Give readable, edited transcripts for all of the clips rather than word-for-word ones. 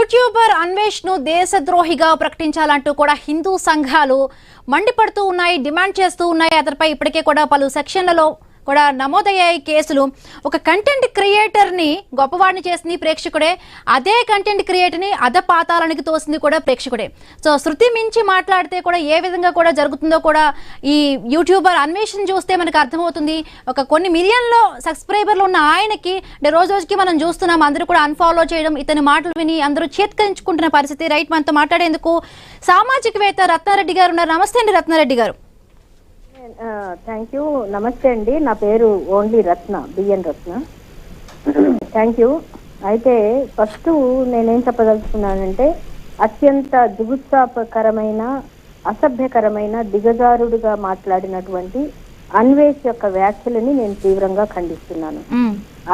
YouTuber Anvesh ను దేశద్రోహిగా ప్రకటించాలంటూ కూడా హిందూ సంఘాలు మండిపడుతూ ఉన్నాయి, డిమాండ్ చేస్తూ ఉన్నాయి. అతనిపై ఇప్పటికే కూడా పలు సెక్షన్లలో కూడా నమోదయ్యాయి కేసులు. ఒక కంటెంట్ క్రియేటర్ ని గొప్పవాడిని చేసింది ప్రేక్షకుడే, అదే కంటెంట్ క్రియేటర్ ని అధపాతాళానికి తోసింది కూడా ప్రేక్షకుడే. సో శృతి మించి మాట్లాడితే కూడా ఏ విధంగా కూడా జరుగుతుందో కూడా ఈ యూట్యూబర్ అన్వేషణ చూస్తే మనకు అర్థమవుతుంది. ఒక కొన్ని మిలియన్లో సబ్స్క్రైబర్లు ఉన్న ఆయనకి రోజు రోజుకి మనం చూస్తున్నాం, అందరూ కూడా అన్ఫాలో చేయడం, ఇతని మాటలు విని అందరూ చేత్కరించుకుంటున్న పరిస్థితి. రైట్, మనతో మాట్లాడేందుకు సామాజికవేత్త రత్నారెడ్డి గారు ఉన్నారు. నమస్తే అండి రత్నారెడ్డి గారు. Thank you. నమస్తే అండి, నా పేరు only Ratna, B N Ratna. Thank you. అయితే ఫస్ట్ నేనేం చెప్పదలుచుకున్నానంటే, అత్యంత జుగుప్సాకరమైన, అసభ్యకరమైన, దిగజారుడుగా మాట్లాడినటువంటి అన్వేష్ యొక్క వ్యాఖ్యలని నేను తీవ్రంగా ఖండిస్తున్నాను.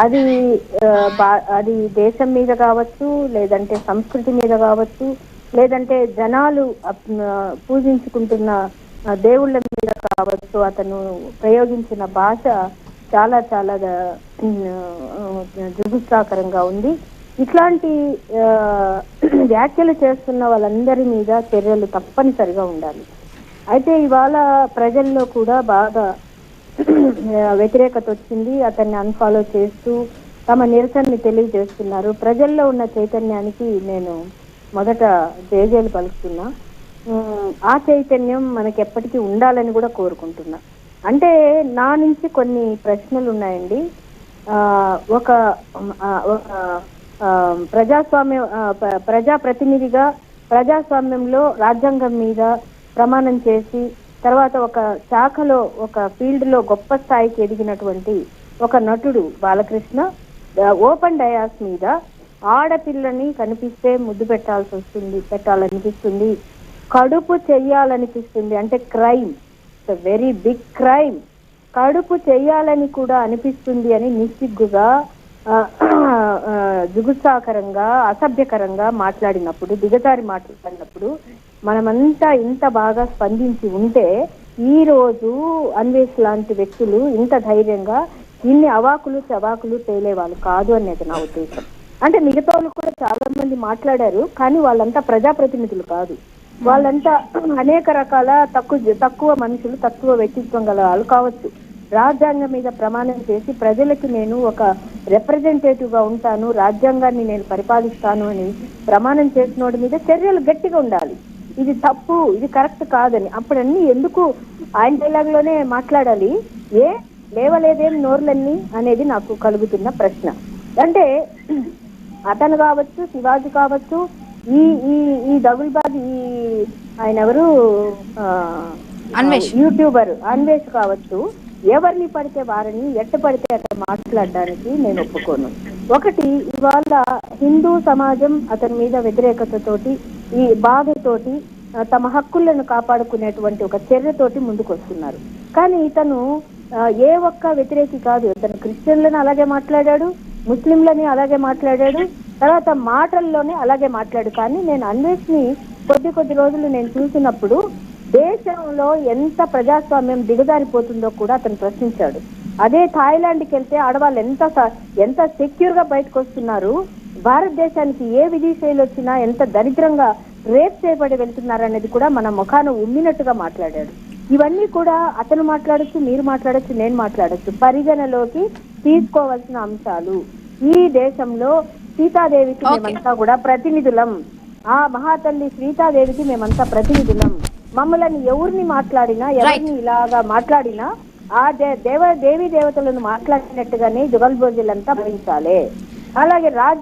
అది దేశం మీద కావచ్చు, లేదంటే సంస్కృతి మీద కావచ్చు, లేదంటే జనాలు పూజించుకుంటున్న దేవుళ్ళ మీద కావచ్చు, అతను ప్రయోగించిన భాష చాలా చాలా జుగుప్సాకరంగా ఉంది. ఇట్లాంటి వ్యాఖ్యలు చేస్తున్న వాళ్ళందరి మీద చర్యలు తప్పనిసరిగా ఉండాలి. అయితే ఇవాళ ప్రజల్లో కూడా బాగా వ్యతిరేకత వచ్చింది. అతన్ని అన్ఫాలో చేస్తూ తమ నిరసనని తెలియజేస్తున్నారు. ప్రజల్లో ఉన్న చైతన్యానికి నేను మొదట జయజయలు పలుకుతున్నా. ఆ చైతన్యం మనకి ఎప్పటికీ ఉండాలని కూడా కోరుకుంటున్నా. అంటే నా నుంచి కొన్ని ప్రశ్నలు ఉన్నాయండి. ఒక ప్రజాప్రతినిధిగా ప్రజాస్వామ్యంలో రాజ్యాంగం మీద ప్రమాణం చేసి తర్వాత ఒక శాఖలో, ఒక ఫీల్డ్ లో గొప్ప స్థాయికి ఎదిగినటువంటి ఒక నటుడు బాలకృష్ణ ఓపెన్ డయాస్ మీద ఆడపిల్లని కనిపిస్తే ముద్దు పెట్టాలనిపిస్తుంది, కడుపు చెయ్యాలనిపిస్తుంది. అంటే క్రైమ్, వెరీ బిగ్ క్రైమ్. కడుపు చెయ్యాలని కూడా అనిపిస్తుంది అని నిస్సిగ్గుగా, జుగుప్సాకరంగా, అసభ్యకరంగా మాట్లాడినప్పుడు, దిగజారి మాట్లాడినప్పుడు మనమంతా ఇంత బాగా స్పందించి ఉంటే ఈ రోజు అన్వేష్ లాంటి వ్యక్తులు ఇంత ధైర్యంగా ఇన్ని అవాకులు చవాకులు తేలేవాళ్ళు కాదు అనేది నా ఉద్దేశం. అంటే మిగతా వాళ్ళు కూడా చాలా మంది మాట్లాడారు, కానీ వాళ్ళంతా ప్రజాప్రతినిధులు కాదు. వాళ్ళంతా అనేక రకాల తక్కువ మనుషులు, తక్కువ వ్యక్తిత్వం గల వాళ్ళు కావచ్చు. రాజ్యాంగం మీద ప్రమాణం చేసి ప్రజలకి నేను ఒక రిప్రజెంటేటివ్ గా ఉంటాను, రాజ్యాంగాన్ని నేను పరిపాలిస్తాను అని ప్రమాణం చేసినోడి మీద చర్యలు గట్టిగా ఉండాలి. ఇది తప్పు, ఇది కరెక్ట్ కాదని. అప్పుడన్నీ ఎందుకు ఆయన డైలాగ్ లోనే మాట్లాడాలి? లేవలేదేం నోర్లన్నీ అనేది నాకు కలుగుతున్న ప్రశ్న. అంటే అతను కావచ్చు, శివాజీ కావచ్చు, ఈ దగుల్బాద్, ఆయన ఎవరు, యూట్యూబర్ అన్వేష్ కావచ్చు, ఎవరిని పడితే వారిని ఎట్ట పడితే అక్కడ మాట్లాడడానికి నేను ఒప్పుకోను. ఒకటి, ఇవాళ హిందూ సమాజం అతని మీద వ్యతిరేకతతోటి, ఈ బాధతోటి తమ హక్కులను కాపాడుకునేటువంటి ఒక చర్యతోటి ముందుకు వస్తున్నారు. కానీ ఇతను ఏ ఒక్క వ్యతిరేకి కాదు. ఇతను క్రిస్టియన్లను అలాగే మాట్లాడాడు, ముస్లింలని అలాగే మాట్లాడాడు, తర్వాత మాటల్లోనే అలాగే మాట్లాడు. కానీ నేను అన్వేష్ ని కొద్ది రోజులు నేను చూసినప్పుడు దేశంలో ఎంత ప్రజాస్వామ్యం దిగజారిపోతుందో కూడా అతను ప్రశ్నించాడు. అదే థాయిలాండ్కి వెళ్తే ఆడవాళ్ళు ఎంత సెక్యూర్ గా బయటకు వస్తున్నారు, భారతదేశానికి ఏ విదేశీయులు వచ్చినా ఎంత దరిద్రంగా రేప్ చేయబడి వెళ్తున్నారు అనేది కూడా మన ముఖాన ఉమ్మినట్టుగా మాట్లాడాడు. ఇవన్నీ కూడా అతను మాట్లాడచ్చు, మీరు మాట్లాడచ్చు, నేను మాట్లాడచ్చు. పరిగణలోకి తీసుకోవాల్సిన అంశాలు. ఈ దేశంలో సీతాదేవికి మేమంతా కూడా ప్రతినిధులం, ఆ మహాతల్లి సీతాదేవికి మేమంతా ప్రతినిధులం. మమ్మల్ని ఎవరిని మాట్లాడినా, ఎవరిని ఇలాగా మాట్లాడినా ఆ దేవీ దేవతలను మాట్లాడినట్టుగానే జుగల్బోజులంతా భరించాలి. అలాగే